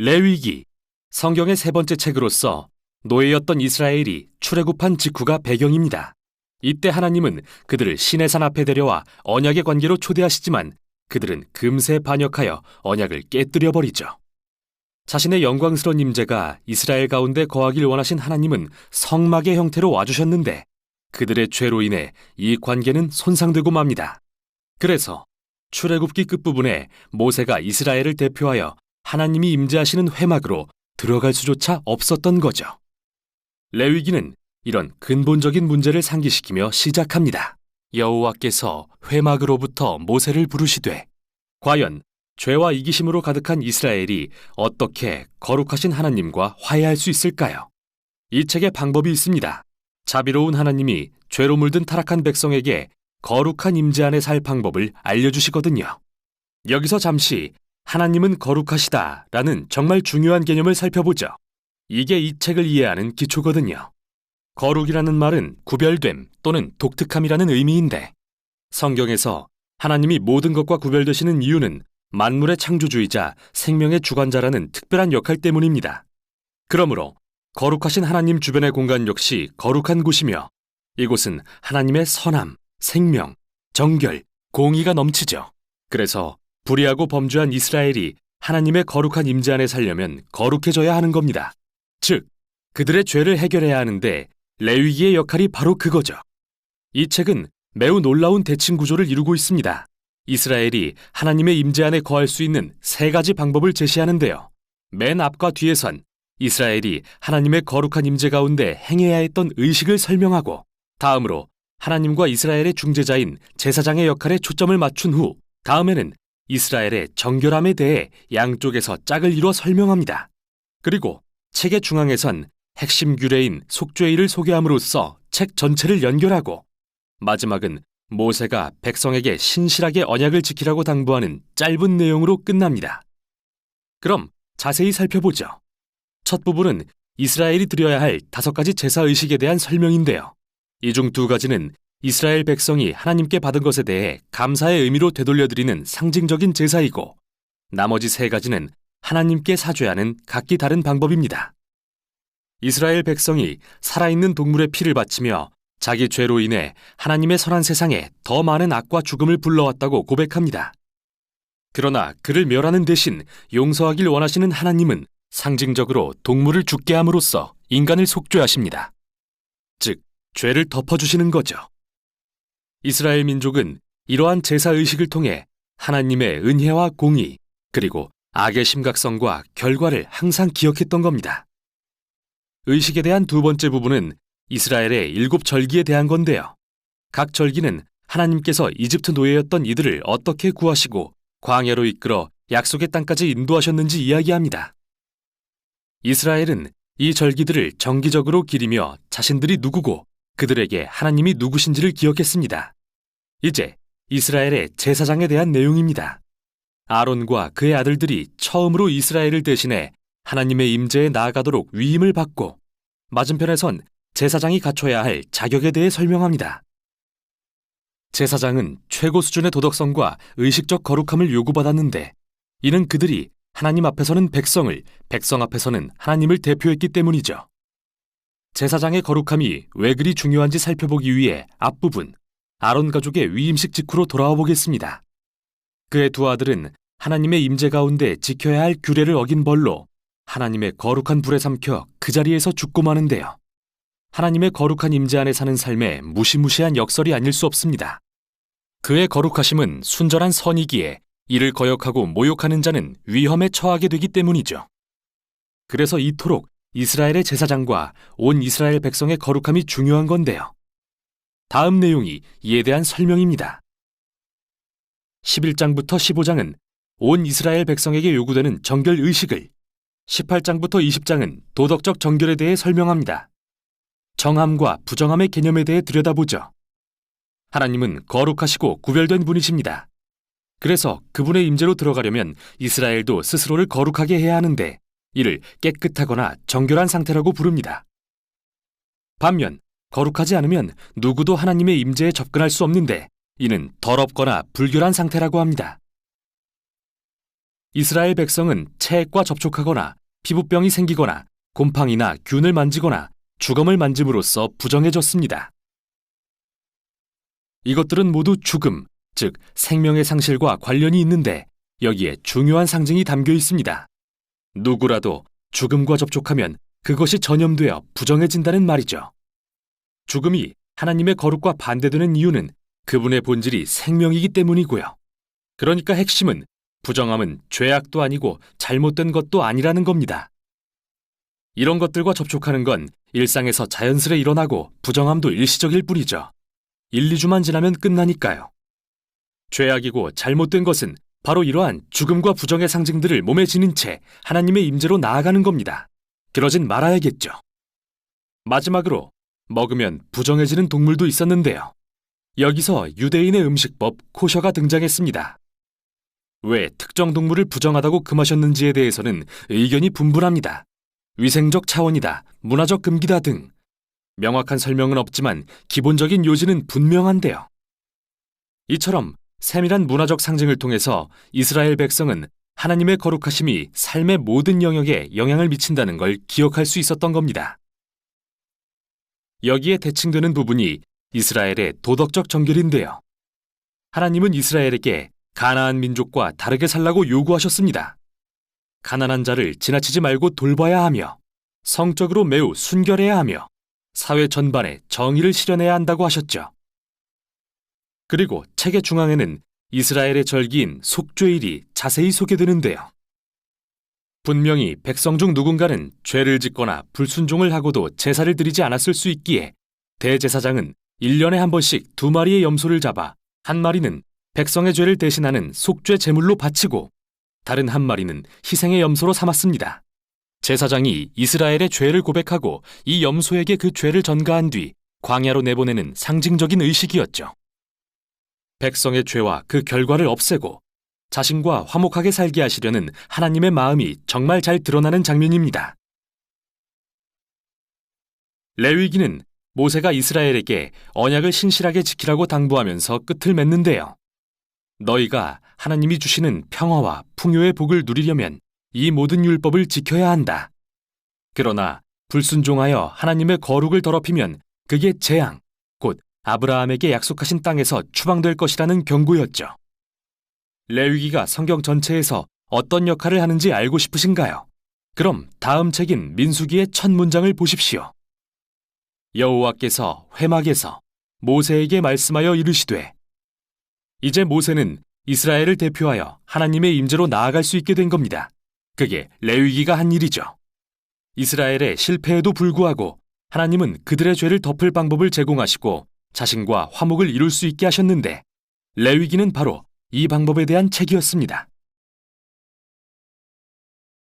레위기, 성경의 세 번째 책으로서 노예였던 이스라엘이 출애굽한 직후가 배경입니다. 이때 하나님은 그들을 시내산 앞에 데려와 언약의 관계로 초대하시지만 그들은 금세 반역하여 언약을 깨뜨려 버리죠. 자신의 영광스러운 임재가 이스라엘 가운데 거하길 원하신 하나님은 성막의 형태로 와주셨는데 그들의 죄로 인해 이 관계는 손상되고 맙니다. 그래서 출애굽기 끝부분에 모세가 이스라엘을 대표하여 하나님이 임재하시는 회막으로 들어갈 수조차 없었던 거죠. 레위기는 이런 근본적인 문제를 상기시키며 시작합니다. 여호와께서 회막으로부터 모세를 부르시되, 과연 죄와 이기심으로 가득한 이스라엘이 어떻게 거룩하신 하나님과 화해할 수 있을까요? 이 책에 방법이 있습니다. 자비로운 하나님이 죄로 물든 타락한 백성에게 거룩한 임재 안에 살 방법을 알려주시거든요. 여기서 잠시 하나님은 거룩하시다라는 정말 중요한 개념을 살펴보죠. 이게 이 책을 이해하는 기초거든요. 거룩이라는 말은 구별됨 또는 독특함이라는 의미인데 성경에서 하나님이 모든 것과 구별되시는 이유는 만물의 창조주이자 생명의 주관자라는 특별한 역할 때문입니다. 그러므로 거룩하신 하나님 주변의 공간 역시 거룩한 곳이며 이곳은 하나님의 선함, 생명, 정결, 공의가 넘치죠. 그래서 불의하고 범죄한 이스라엘이 하나님의 거룩한 임재 안에 살려면 거룩해져야 하는 겁니다. 즉, 그들의 죄를 해결해야 하는데 레위기의 역할이 바로 그거죠. 이 책은 매우 놀라운 대칭 구조를 이루고 있습니다. 이스라엘이 하나님의 임재 안에 거할 수 있는 세 가지 방법을 제시하는데요. 맨 앞과 뒤에선 이스라엘이 하나님의 거룩한 임재 가운데 행해야 했던 의식을 설명하고 다음으로 하나님과 이스라엘의 중재자인 제사장의 역할에 초점을 맞춘 후 다음에는 이스라엘의 정결함에 대해 양쪽에서 짝을 이루어 설명합니다. 그리고 책의 중앙에선 핵심 규례인 속죄일을 소개함으로써 책 전체를 연결하고 마지막은 모세가 백성에게 신실하게 언약을 지키라고 당부하는 짧은 내용으로 끝납니다. 그럼 자세히 살펴보죠. 첫 부분은 이스라엘이 드려야 할 5가지 제사 의식에 대한 설명인데요. 이 중 2가지는 이스라엘 백성이 하나님께 받은 것에 대해 감사의 의미로 되돌려드리는 상징적인 제사이고 나머지 3가지는 하나님께 사죄하는 각기 다른 방법입니다. 이스라엘 백성이 살아있는 동물의 피를 바치며 자기 죄로 인해 하나님의 선한 세상에 더 많은 악과 죽음을 불러왔다고 고백합니다. 그러나 그를 멸하는 대신 용서하길 원하시는 하나님은 상징적으로 동물을 죽게 함으로써 인간을 속죄하십니다. 즉, 죄를 덮어주시는 거죠. 이스라엘 민족은 이러한 제사의식을 통해 하나님의 은혜와 공의, 그리고 악의 심각성과 결과를 항상 기억했던 겁니다. 의식에 대한 2번째 부분은 이스라엘의 7절기에 대한 건데요. 각 절기는 하나님께서 이집트 노예였던 이들을 어떻게 구하시고 광야로 이끌어 약속의 땅까지 인도하셨는지 이야기합니다. 이스라엘은 이 절기들을 정기적으로 기리며 자신들이 누구고 그들에게 하나님이 누구신지를 기억했습니다. 이제 이스라엘의 제사장에 대한 내용입니다. 아론과 그의 아들들이 처음으로 이스라엘을 대신해 하나님의 임재에 나아가도록 위임을 받고 맞은편에선 제사장이 갖춰야 할 자격에 대해 설명합니다. 제사장은 최고 수준의 도덕성과 의식적 거룩함을 요구받았는데 이는 그들이 하나님 앞에서는 백성을, 백성 앞에서는 하나님을 대표했기 때문이죠. 제사장의 거룩함이 왜 그리 중요한지 살펴보기 위해 앞부분 아론 가족의 위임식 직후로 돌아와 보겠습니다. 그의 2 아들은 하나님의 임재 가운데 지켜야 할 규례를 어긴 벌로 하나님의 거룩한 불에 삼켜 그 자리에서 죽고 마는데요. 하나님의 거룩한 임재 안에 사는 삶에 무시무시한 역설이 아닐 수 없습니다. 그의 거룩하심은 순전한 선이기에 이를 거역하고 모욕하는 자는 위험에 처하게 되기 때문이죠. 그래서 이토록 이스라엘의 제사장과 온 이스라엘 백성의 거룩함이 중요한 건데요. 다음 내용이 이에 대한 설명입니다. 11장부터 15장은 온 이스라엘 백성에게 요구되는 정결 의식을, 18장부터 20장은 도덕적 정결에 대해 설명합니다. 정함과 부정함의 개념에 대해 들여다보죠. 하나님은 거룩하시고 구별된 분이십니다. 그래서 그분의 임재로 들어가려면 이스라엘도 스스로를 거룩하게 해야 하는데 이를 깨끗하거나 정결한 상태라고 부릅니다. 반면 거룩하지 않으면 누구도 하나님의 임재에 접근할 수 없는데 이는 더럽거나 불결한 상태라고 합니다. 이스라엘 백성은 체액과 접촉하거나 피부병이 생기거나 곰팡이나 균을 만지거나 주검을 만짐으로써 부정해졌습니다. 이것들은 모두 죽음, 즉 생명의 상실과 관련이 있는데 여기에 중요한 상징이 담겨 있습니다. 누구라도 죽음과 접촉하면 그것이 전염되어 부정해진다는 말이죠. 죽음이 하나님의 거룩과 반대되는 이유는 그분의 본질이 생명이기 때문이고요. 그러니까 핵심은 부정함은 죄악도 아니고 잘못된 것도 아니라는 겁니다. 이런 것들과 접촉하는 건 일상에서 자연스레 일어나고 부정함도 일시적일 뿐이죠. 1, 2주만 지나면 끝나니까요. 죄악이고 잘못된 것은 바로 이러한 죽음과 부정의 상징들을 몸에 지닌 채 하나님의 임재로 나아가는 겁니다. 그러진 말아야겠죠. 마지막으로 먹으면 부정해지는 동물도 있었는데요. 여기서 유대인의 음식법 코셔가 등장했습니다. 왜 특정 동물을 부정하다고 금하셨는지에 대해서는 의견이 분분합니다. 위생적 차원이다, 문화적 금기다 등 명확한 설명은 없지만 기본적인 요지는 분명한데요. 이처럼 세밀한 문화적 상징을 통해서 이스라엘 백성은 하나님의 거룩하심이 삶의 모든 영역에 영향을 미친다는 걸 기억할 수 있었던 겁니다. 여기에 대칭되는 부분이 이스라엘의 도덕적 정결인데요. 하나님은 이스라엘에게 가나안 민족과 다르게 살라고 요구하셨습니다. 가난한 자를 지나치지 말고 돌봐야 하며 성적으로 매우 순결해야 하며 사회 전반에 정의를 실현해야 한다고 하셨죠. 그리고 책의 중앙에는 이스라엘의 절기인 속죄일이 자세히 소개되는데요. 분명히 백성 중 누군가는 죄를 짓거나 불순종을 하고도 제사를 드리지 않았을 수 있기에 대제사장은 1년에 한 번씩 2마리의 염소를 잡아 한 마리는 백성의 죄를 대신하는 속죄 제물로 바치고 다른 한 마리는 희생의 염소로 삼았습니다. 제사장이 이스라엘의 죄를 고백하고 이 염소에게 그 죄를 전가한 뒤 광야로 내보내는 상징적인 의식이었죠. 백성의 죄와 그 결과를 없애고 자신과 화목하게 살게 하시려는 하나님의 마음이 정말 잘 드러나는 장면입니다. 레위기는 모세가 이스라엘에게 언약을 신실하게 지키라고 당부하면서 끝을 맺는데요. 너희가 하나님이 주시는 평화와 풍요의 복을 누리려면 이 모든 율법을 지켜야 한다. 그러나 불순종하여 하나님의 거룩을 더럽히면 그게 재앙, 곧 아브라함에게 약속하신 땅에서 추방될 것이라는 경고였죠. 레위기가 성경 전체에서 어떤 역할을 하는지 알고 싶으신가요? 그럼 다음 책인 민수기의 첫 문장을 보십시오. 여호와께서 회막에서 모세에게 말씀하여 이르시되. 이제 모세는 이스라엘을 대표하여 하나님의 임재로 나아갈 수 있게 된 겁니다. 그게 레위기가 한 일이죠. 이스라엘의 실패에도 불구하고 하나님은 그들의 죄를 덮을 방법을 제공하시고 자신과 화목을 이룰 수 있게 하셨는데 레위기는 바로 이 방법에 대한 책이었습니다.